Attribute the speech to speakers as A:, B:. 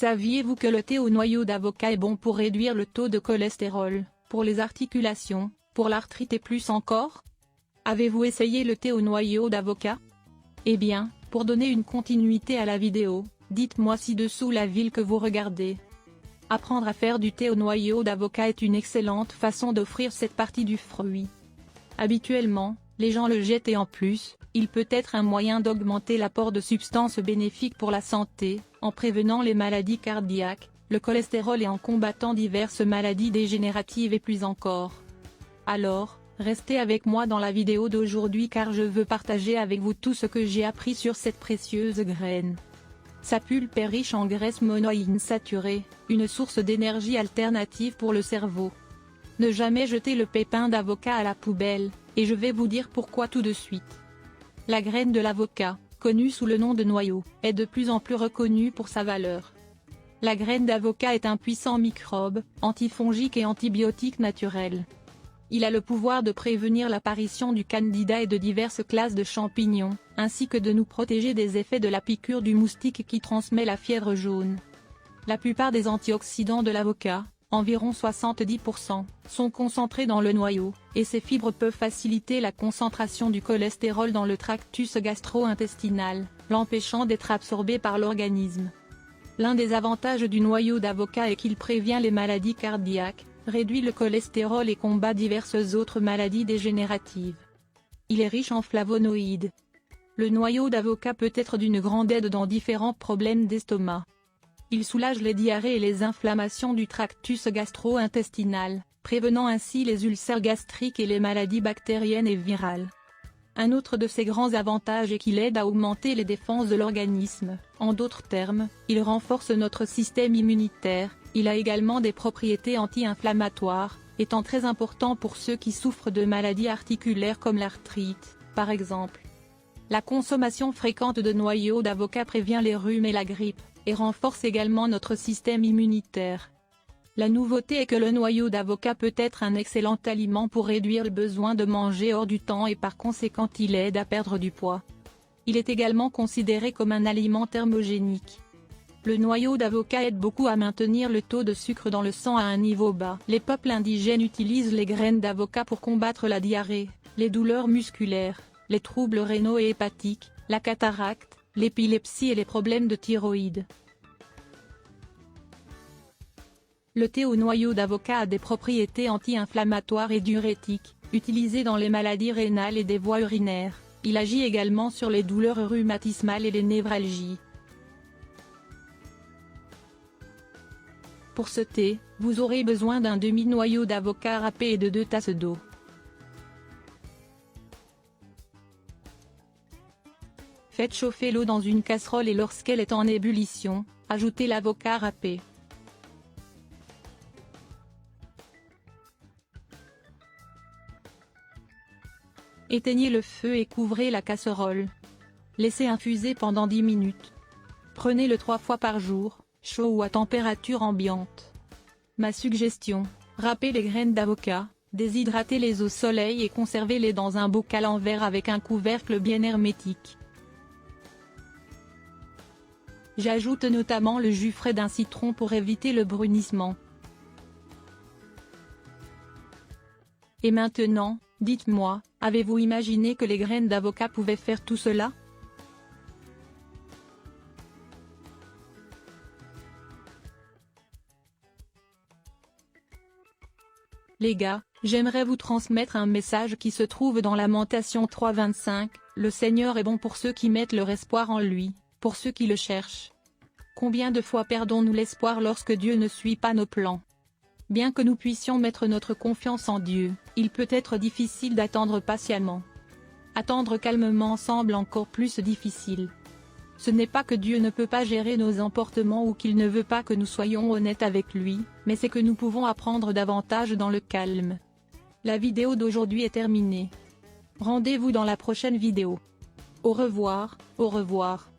A: Saviez-vous que le thé au noyau d'avocat est bon pour réduire le taux de cholestérol, pour les articulations, pour l'arthrite et plus encore? Avez-vous essayé le thé au noyau d'avocat? Eh bien, pour donner une continuité à la vidéo, dites-moi ci-dessous la ville que vous regardez. Apprendre à faire du thé au noyau d'avocat est une excellente façon d'offrir cette partie du fruit. Habituellement, les gens le jettent et en plus, il peut être un moyen d'augmenter l'apport de substances bénéfiques pour la santé, en prévenant les maladies cardiaques, le cholestérol et en combattant diverses maladies dégénératives et plus encore. Alors, restez avec moi dans la vidéo d'aujourd'hui car je veux partager avec vous tout ce que j'ai appris sur cette précieuse graine. Sa pulpe est riche en graisse monoinsaturée, une source d'énergie alternative pour le cerveau. Ne jamais jeter le pépin d'avocat à la poubelle, et je vais vous dire pourquoi tout de suite. La graine de l'avocat, connue sous le nom de noyau, est de plus en plus reconnue pour sa valeur. La graine d'avocat est un puissant microbe, antifongique et antibiotique naturel. Il a le pouvoir de prévenir l'apparition du candida et de diverses classes de champignons, ainsi que de nous protéger des effets de la piqûre du moustique qui transmet la fièvre jaune. La plupart des antioxydants de l'avocat, environ 70%, sont concentrés dans le noyau, et ces fibres peuvent faciliter la concentration du cholestérol dans le tractus gastro-intestinal, l'empêchant d'être absorbé par l'organisme. L'un des avantages du noyau d'avocat est qu'il prévient les maladies cardiaques, réduit le cholestérol et combat diverses autres maladies dégénératives. Il est riche en flavonoïdes. Le noyau d'avocat peut être d'une grande aide dans différents problèmes d'estomac. Il soulage les diarrhées et les inflammations du tractus gastro-intestinal, prévenant ainsi les ulcères gastriques et les maladies bactériennes et virales. Un autre de ses grands avantages est qu'il aide à augmenter les défenses de l'organisme. En d'autres termes, il renforce notre système immunitaire. Il a également des propriétés anti-inflammatoires, étant très important pour ceux qui souffrent de maladies articulaires comme l'arthrite, par exemple. La consommation fréquente de noyaux d'avocat prévient les rhumes et la grippe, et renforce également notre système immunitaire. La nouveauté est que le noyau d'avocat peut être un excellent aliment pour réduire le besoin de manger hors du temps et par conséquent il aide à perdre du poids. Il est également considéré comme un aliment thermogénique. Le noyau d'avocat aide beaucoup à maintenir le taux de sucre dans le sang à un niveau bas. Les peuples indigènes utilisent les graines d'avocat pour combattre la diarrhée, les douleurs musculaires, les troubles rénaux et hépatiques, la cataracte, l'épilepsie et les problèmes de thyroïde. Le thé au noyau d'avocat a des propriétés anti-inflammatoires et diurétiques, utilisé dans les maladies rénales et des voies urinaires. Il agit également sur les douleurs rhumatismales et les névralgies. Pour ce thé, vous aurez besoin d'un demi-noyau d'avocat râpé et de 2 tasses d'eau. Faites chauffer l'eau dans une casserole et lorsqu'elle est en ébullition, ajoutez l'avocat râpé. Éteignez le feu et couvrez la casserole. Laissez infuser pendant 10 minutes. Prenez-le 3 fois par jour, chaud ou à température ambiante. Ma suggestion, râpez les graines d'avocat, déshydratez-les au soleil et conservez-les dans un bocal en verre avec un couvercle bien hermétique. J'ajoute notamment le jus frais d'un citron pour éviter le brunissement. Et maintenant, dites-moi, avez-vous imaginé que les graines d'avocat pouvaient faire tout cela? Les gars, j'aimerais vous transmettre un message qui se trouve dans Lamentation 3:25, le Seigneur est bon pour ceux qui mettent leur espoir en lui, pour ceux qui le cherchent. Combien de fois perdons-nous l'espoir lorsque Dieu ne suit pas nos plans? Bien que nous puissions mettre notre confiance en Dieu, il peut être difficile d'attendre patiemment. Attendre calmement semble encore plus difficile. Ce n'est pas que Dieu ne peut pas gérer nos emportements ou qu'il ne veut pas que nous soyons honnêtes avec lui, mais c'est que nous pouvons apprendre davantage dans le calme. La vidéo d'aujourd'hui est terminée. Rendez-vous dans la prochaine vidéo. Au revoir, au revoir.